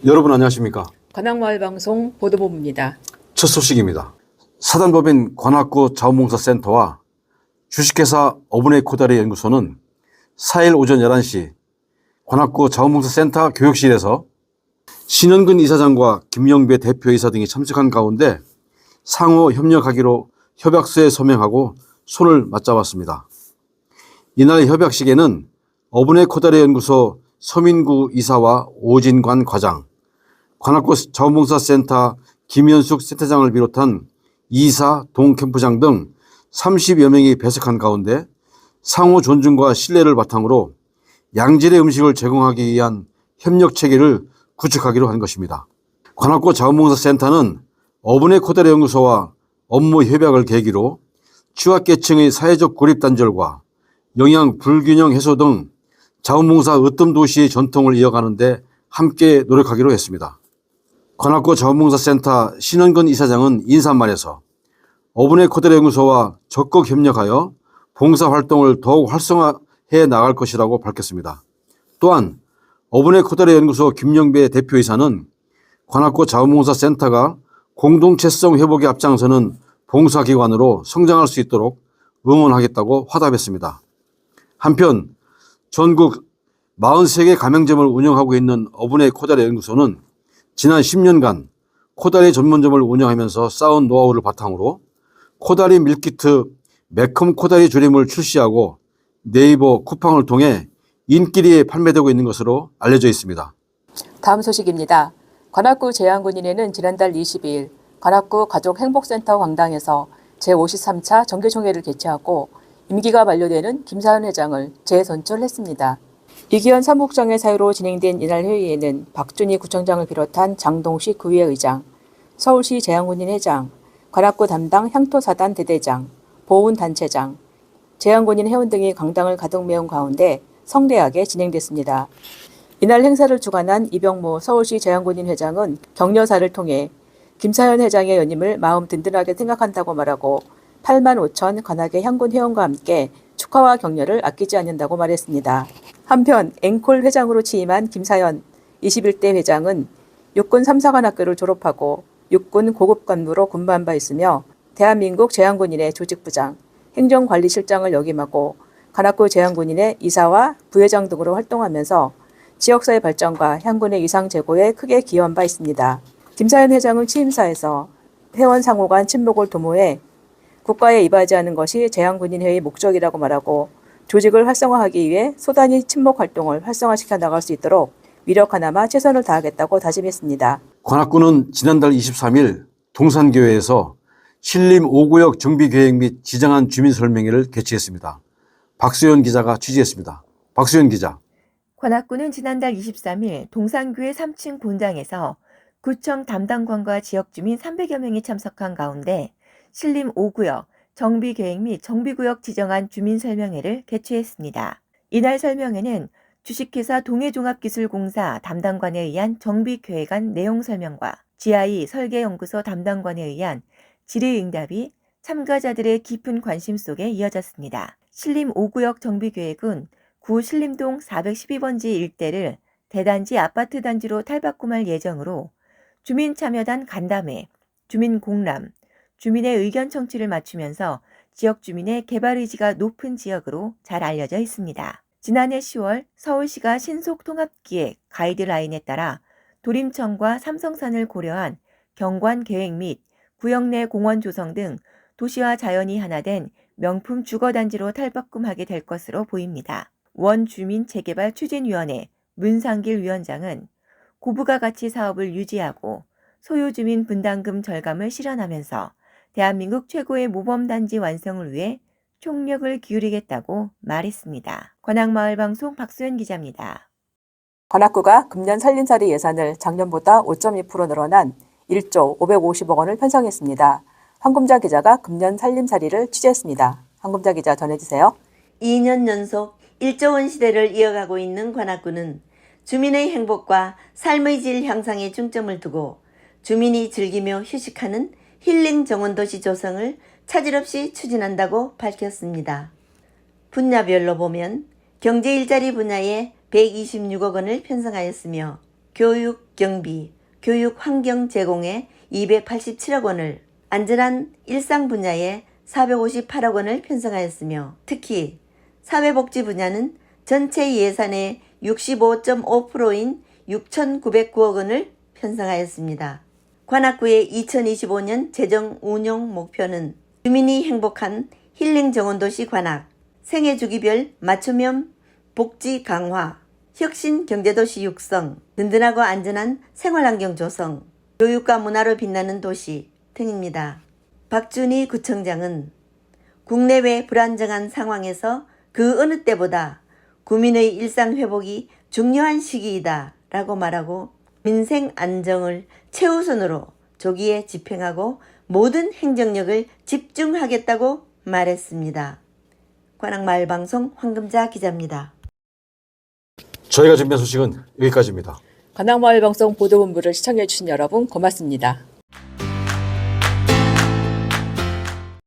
여러분 안녕하십니까? 관악마을방송 보도본부입니다. 첫 소식입니다. 사단법인 관악구 자원봉사센터와 주식회사 어분에이코다리 연구소는 4일 오전 11시 관악구 자원봉사센터 교육실에서 신현근 이사장과 김영배 대표이사 등이 참석한 가운데 상호 협력하기로 협약서에 서명하고 손을 맞잡았습니다. 이날 협약식에는 어분에이코다리 연구소 서민구 이사와 오진관 과장, 관악구 자원봉사센터 김현숙 센터장을 비롯한 이사, 동캠프장 등 30여 명이 배석한 가운데 상호 존중과 신뢰를 바탕으로 양질의 음식을 제공하기 위한 협력 체계를 구축하기로 한 것입니다. 관악구 자원봉사센터는 어분에이코다리 연구소와 업무 협약을 계기로 취약계층의 사회적 고립 단절과 영양 불균형 해소 등 자원봉사 으뜸 도시의 전통을 이어가는 데 함께 노력하기로 했습니다. 관악구 자원봉사센터 신현근 이사장은 인사말에서 어분에이코다리 연구소와 적극 협력하여 봉사활동을 더욱 활성화해 나갈 것이라고 밝혔습니다. 또한 어분에이코다리 연구소 김영배 대표이사는 관악구 자원봉사센터가 공동체성 회복에 앞장서는 봉사기관으로 성장할 수 있도록 응원하겠다고 화답했습니다. 한편 전국 43개 가맹점을 운영하고 있는 어분에이코다리 연구소는 지난 10년간 코다리 전문점을 운영하면서 쌓은 노하우를 바탕으로 코다리 밀키트 매콤 코다리 조림을 출시하고 네이버 쿠팡을 통해 인기리에 판매되고 있는 것으로 알려져 있습니다. 다음 소식입니다. 관악구 제안군인회는 지난달 22일 관악구 가족행복센터 광당에서 제53차 정기총회를 개최하고 임기가 만료되는 김사연 회장을 재선출했습니다. 이기현 사무국장의 사유로 진행된 이날 회의에는 박준희 구청장을 비롯한 장동식 구의회 의장, 서울시 제안군인 회장, 관악구 담당 향토사단 대대장, 보훈단체장, 제안군인 회원 등이 강당을 가득 메운 가운데 성대하게 진행됐습니다. 이날 행사를 주관한 이병모 서울시 제안군인 회장은 격려사를 통해 김사연 회장의 연임을 마음 든든하게 생각한다고 말하고 8만 5천 관악의 향군 회원과 함께 축하와 격려를 아끼지 않는다고 말했습니다. 한편 앵콜 회장으로 취임한 김사연 21대 회장은 육군 3사관학교를 졸업하고 육군 고급관무로 군무한 바 있으며 대한민국 제안군인회 조직부장, 행정관리실장을 역임하고 관악구 제안군인회 이사와 부회장 등으로 활동하면서 지역사회 발전과 향군의 이상 제고에 크게 기여한 바 있습니다. 김사연 회장은 취임사에서 회원 상호 간 친목을 도모해 국가에 이바지하는 것이 제안군인회의 목적이라고 말하고 조직을 활성화하기 위해 소단위 친목 활동을 활성화시켜 나갈 수 있도록 위력 하나마 최선을 다하겠다고 다짐했습니다. 관악구는 지난달 23일 동산교회에서 신림 5구역 정비계획 및 지정한 주민설명회를 개최했습니다. 박수현 기자가 취재했습니다. 박수현 기자. 관악구는 지난달 23일 동산교회 3층 본당에서 구청 담당관과 지역주민 300여 명이 참석한 가운데 신림 5구역 정비계획 및 정비구역 지정안 주민설명회를 개최했습니다. 이날 설명회는 주식회사 동해종합기술공사 담당관에 의한 정비계획안 내용 설명과 GI 설계연구소 담당관에 의한 질의응답이 참가자들의 깊은 관심 속에 이어졌습니다. 신림 5구역 정비계획은 구 신림동 412번지 일대를 대단지 아파트 단지로 탈바꿈할 예정으로 주민 참여단 간담회, 주민 공람, 주민의 의견 청취를 맞추면서 지역 주민의 개발 의지가 높은 지역으로 잘 알려져 있습니다. 지난해 10월 서울시가 신속통합기획 가이드라인에 따라 도림천과 삼성산을 고려한 경관 계획 및 구역 내 공원 조성 등 도시와 자연이 하나 된 명품 주거단지로 탈바꿈하게 될 것으로 보입니다. 원주민재개발추진위원회 문상길 위원장은 고부가 가치 사업을 유지하고 소유주민 분담금 절감을 실현하면서 대한민국 최고의 모범단지 완성을 위해 총력을 기울이겠다고 말했습니다. 관악마을방송 박수현 기자입니다. 관악구가 금년 살림살이 예산을 작년보다 5.2% 늘어난 1조 550억 원을 편성했습니다. 황금자 기자가 금년 살림살이를 취재했습니다. 황금자 기자 전해주세요. 2년 연속 1조 원 시대를 이어가고 있는 관악구는 주민의 행복과 삶의 질 향상에 중점을 두고 주민이 즐기며 휴식하는 힐링 정원도시 조성을 차질 없이 추진한다고 밝혔습니다. 분야별로 보면 경제 일자리 분야에 126억 원을 편성하였으며 교육 경비, 교육 환경 제공에 287억 원을, 안전한 일상 분야에 458억 원을 편성하였으며 특히 사회복지 분야는 전체 예산의 65.5%인 6,909억 원을 편성하였습니다. 관악구의 2025년 재정 운용 목표는 주민이 행복한 힐링 정원도시 관악, 생애주기별 맞춤형 복지 강화, 혁신 경제도시 육성, 든든하고 안전한 생활환경 조성, 교육과 문화로 빛나는 도시 등입니다. 박준희 구청장은 국내외 불안정한 상황에서 그 어느 때보다 구민의 일상 회복이 중요한 시기이다 라고 말하고 민생 안정을 최우선으로 조기에 집행하고 모든 행정력을 집중하겠다고 말했습니다. 관악마을방송 황금자 기자입니다. 저희가 준비한 소식은 여기까지입니다. 관악마을방송 보도본부를 시청해주신 여러분 고맙습니다.